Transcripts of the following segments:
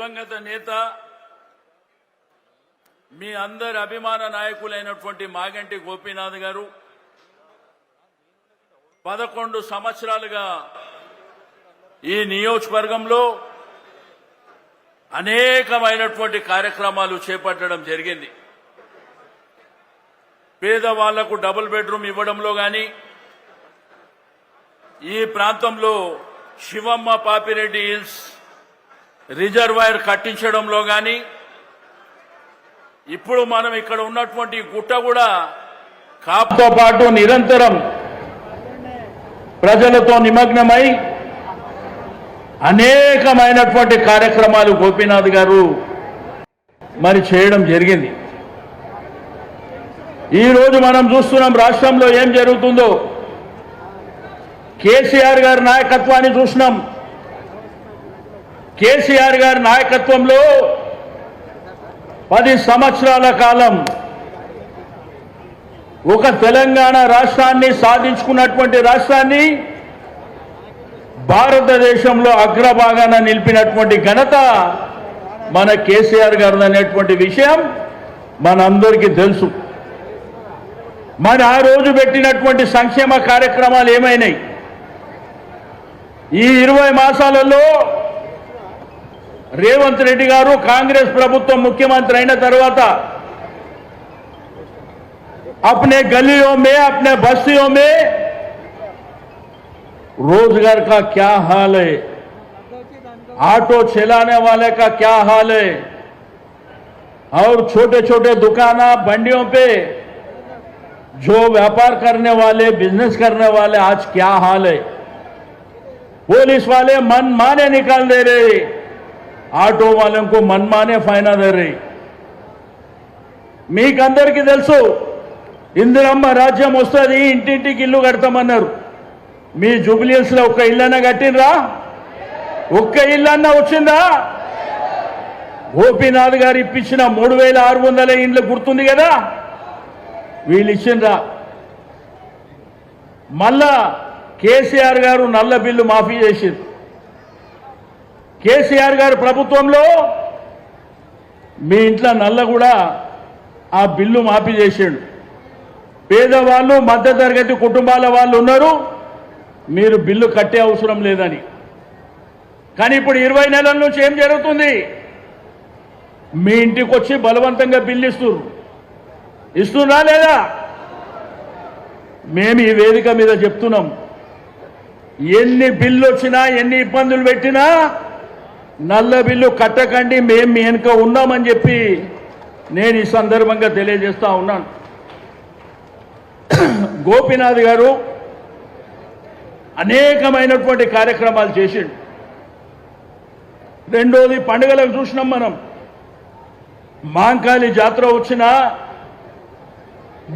దివంగత నేత మీ అందరి అభిమాన నాయకులైనటువంటి మాగంటి గోపీనాథ్ గారు 11 సంవత్సరాలుగా ఈ నియోజకవర్గంలో అనేకమైనటువంటి కార్యక్రమాలు చేపట్టడం జరిగింది. పేదవాళ్లకు డబుల్ బెడ్రూమ్ ఇవ్వడంలో గాని, ఈ ప్రాంతంలో శివమ్మ పాపిరెడ్డి హిల్స్ రిజర్వాయర్ కట్టించడంలో గాని, ఇప్పుడు మనం ఇక్కడ ఉన్నటువంటి గుట్ట కూడా కాపుతో పాటు నిరంతరం ప్రజలతో నిమగ్నమై అనేకమైనటువంటి కార్యక్రమాలు గోపీనాథ్ గారు మరి చేయడం జరిగింది. ఈ రోజు మనం చూస్తున్నాం రాష్ట్రంలో ఏం జరుగుతుందో. కేసీఆర్ గారి నాయకత్వాన్ని చూసినాం. కేసీఆర్ గారి నాయకత్వంలో 10 సంవత్సరాల కాలం ఒక తెలంగాణ రాష్ట్రాన్ని సాధించుకున్నటువంటి రాష్ట్రాన్ని భారతదేశంలో అగ్రభాగాన నిలిపినటువంటి ఘనత మన కేసీఆర్ గారు అనేటువంటి విషయం మనందరికీ తెలుసు. మరి ఆ రోజు పెట్టినటువంటి సంక్షేమ కార్యక్రమాలు ఏమైనాయి? ఈ 20 మాసాలలో రేవంత్ రెడ్డి గారు కాంగ్రెస్ ప్రభుత్వం ముఖ్యమంత్రి అయిన తర్వాత अपने गलियों में, अपने बस्तियों में रोजगार का क्या हाल है, ऑटो चलाने वाले का क्या हाल है, और छोटे छोटे दुकाना बंडियों पे जो व्यापार करने वाले, बिजनेस करने वाले आज क्या हाल है। पुलिस वाले मनमाने निकाल दे रहे, ऑटो वालों को मनमाने फाइना दे रहे. మీకు అందరికీ తెలుసు, ఇందిరమ్మ రాజ్యం వస్తుంది, ఇంటింటికి ఇల్లు కడతామన్నారు. మీ జూబ్లీహిల్స్ లో ఒక్క ఇల్లన్నా కట్టినరా? ఒక్క ఇల్లన్నా వచ్చిందా? గోపీనాథ్ గారు ఇప్పించిన 3600 ఇండ్లు గుర్తుంది కదా, వీళ్ళు ఇచ్చిండ్రా? మళ్ళా కేసీఆర్ గారు నల్ల బిల్లు మాఫీ చేసింది. కేసీఆర్ గారు ప్రభుత్వంలో మీ ఇంట్లో నల్ల కూడా ఆ బిల్లు మాఫీ చేసిండు. పేదవాళ్ళు, మధ్యతరగతి కుటుంబాల వాళ్ళు ఉన్నారు, మీరు బిల్లు కట్టే అవసరం లేదని. కానీ ఇప్పుడు 20 నెలల నుంచి ఏం జరుగుతుంది? మీ ఇంటికి వచ్చి బలవంతంగా బిల్లు ఇస్తున్నా లేదా? మేము ఈ వేదిక మీద చెప్తున్నాం, ఎన్ని బిల్లు వచ్చినా, ఎన్ని ఇబ్బందులు పెట్టినా నల్ల బిల్లు కట్టకండి, మేము మీ వెనుక ఉన్నామని చెప్పి నేను ఈ సందర్భంగా తెలియజేస్తా ఉన్నాను. గోపీనాథ్ గారు అనేకమైనటువంటి కార్యక్రమాలు చేసిండు. రెండోది, పండుగలకు చూసినాం మనం. మాంకాళి జాతర వచ్చినా,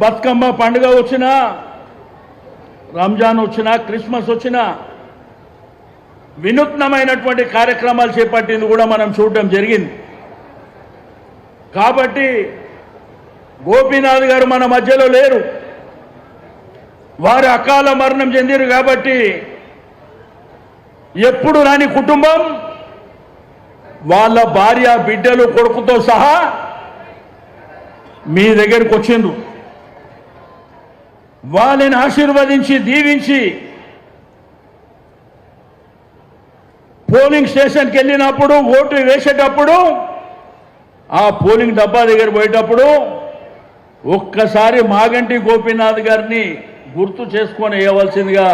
బతుకమ్మ పండుగ వచ్చినా, రంజాన్ వచ్చినా, క్రిస్మస్ వచ్చినా వినూత్నమైనటువంటి కార్యక్రమాలు చేపట్టింది కూడా మనం చూడడం జరిగింది. కాబట్టి గోపీనాథ్ గారు మన మధ్యలో లేరు, వారు అకాల మరణం చెందిరు. కాబట్టి ఎప్పుడు రాని కుటుంబం వాళ్ళ భార్య, బిడ్డలు, కొడుకుతో సహా మీ దగ్గరికి వచ్చిండ్రు. వాళ్ళని ఆశీర్వదించి, దీవించి, పోలింగ్ స్టేషన్కి వెళ్ళినప్పుడు, ఓటు వేసేటప్పుడు, ఆ పోలింగ్ డబ్బా దగ్గర పోయేటప్పుడు ఒక్కసారి మాగంటి గోపీనాథ్ గారిని గుర్తు చేసుకొని వేయవలసిందిగా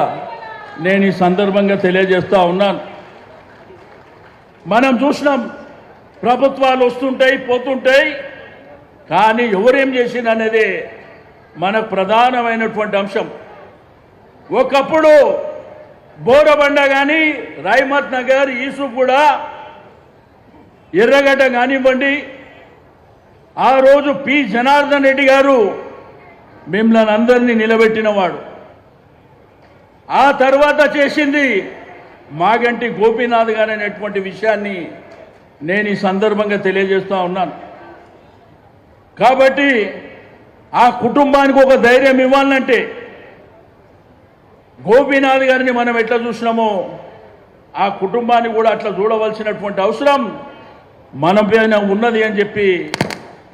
నేను ఈ సందర్భంగా తెలియజేస్తా ఉన్నాను. మనం చూసినాం, ప్రభుత్వాలు వస్తుంటాయి, పోతుంటాయి, కానీ ఎవరేం చేసింది అనేది మనకు ప్రధానమైనటువంటి అంశం. ఒకప్పుడు బోరబండ కానీ, రైమత్ నగర్, ఈసుగూడ, ఎర్రగడ్డ కానివ్వండి, ఆ రోజు పి జనార్దన్ రెడ్డి గారు మిమ్మల్ని అందరినీ నిలబెట్టినవాడు. ఆ తర్వాత చేసింది మాగంటి గోపీనాథ్ గారు అనేటువంటి విషయాన్ని నేను ఈ సందర్భంగా తెలియజేస్తా ఉన్నాను. కాబట్టి ఆ కుటుంబానికి ఒక ధైర్యం ఇవ్వాలంటే గోపీనాథ్ గారిని మనం ఎట్లా చూసినామో ఆ కుటుంబాన్ని కూడా అట్లా చూడవలసినటువంటి అవసరం మన పైన ఉన్నది అని చెప్పి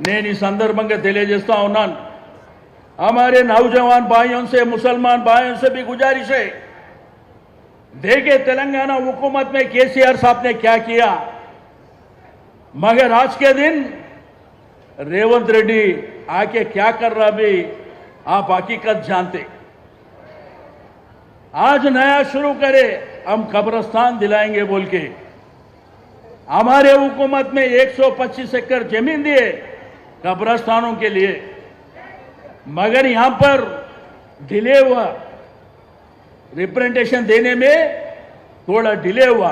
నేను ఈ సందర్భంగా తెలియజేస్తా ఉన్నాను. हमारे नौजवान भाइयों से, मुसलमान भाइयों से भी गुजारिश है, देखे तेलंगाना हुकूमत में केसीआर साहब ने क्या किया, मगर आज के दिन रेवंत रेड्डी आके क्या कर रहा भी आप हकीकत जानते. आज नया शुरू करे, हम कब्रिस्तान दिलाएंगे बोल के हमारे हुकूमत में 125 एकड़ जमीन दिए कब्रिस्तानों के लिए, मगर यहां पर डिले हुआ, रिप्रेजेंटेशन देने में थोड़ा डिले हुआ.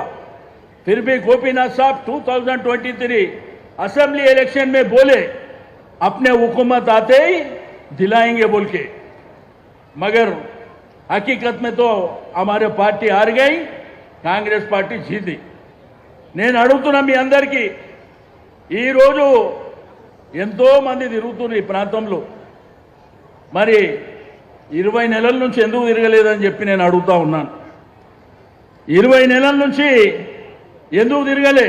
फिर भी गोपीनाथ साहब 2023 असेंबली इलेक्शन में बोले अपने हुकूमत आते ही दिलाएंगे बोल के, मगर हकीकत में तो हमारे पार्टी हार गई, कांग्रेस पार्टी जीती. నేను అడుగుతున్నా మీ అందరికీ, ఈరోజు ఎంతో మంది తిరుగుతున్నారు ఈ ప్రాంతంలో, మరి 20 నెలల నుంచి ఎందుకు తిరగలేదని చెప్పి నేను అడుగుతా ఉన్నాను. 20 నెలల నుంచి ఎందుకు తిరగలే?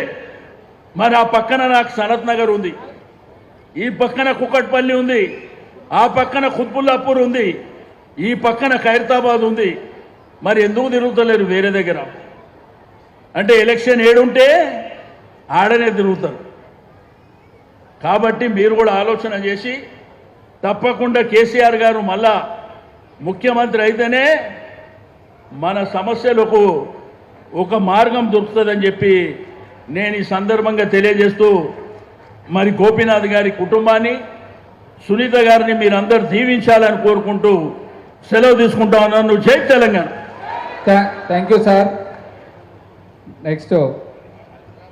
మరి ఆ పక్కన నాకు సనత్ నగర్ ఉంది, ఈ పక్కన కుకట్పల్లి ఉంది, ఆ పక్కన ఖుత్బుల్లాపూర్ ఉంది, ఈ పక్కన ఖైరతాబాద్ ఉంది. మరి ఎందుకు తిరుగుతలేరు వేరే దగ్గర? అంటే ఎలక్షన్ ఏడుంటే ఆడనే తిరుగుతారు. కాబట్టి మీరు కూడా ఆలోచన చేసి తప్పకుండా కేసీఆర్ గారు మళ్ళా ముఖ్యమంత్రి అయితేనే మన సమస్యలకు ఒక మార్గం దొరుకుతుందని చెప్పి నేను ఈ సందర్భంగా తెలియజేస్తూ, మరి గోపీనాథ్ గారి కుటుంబాన్ని, సునీత గారిని మీరందరూ దీవించాలని కోరుకుంటూ సెలవు తీసుకుంటా ఉన్నాను. జై Telangana. Thank you sir. Next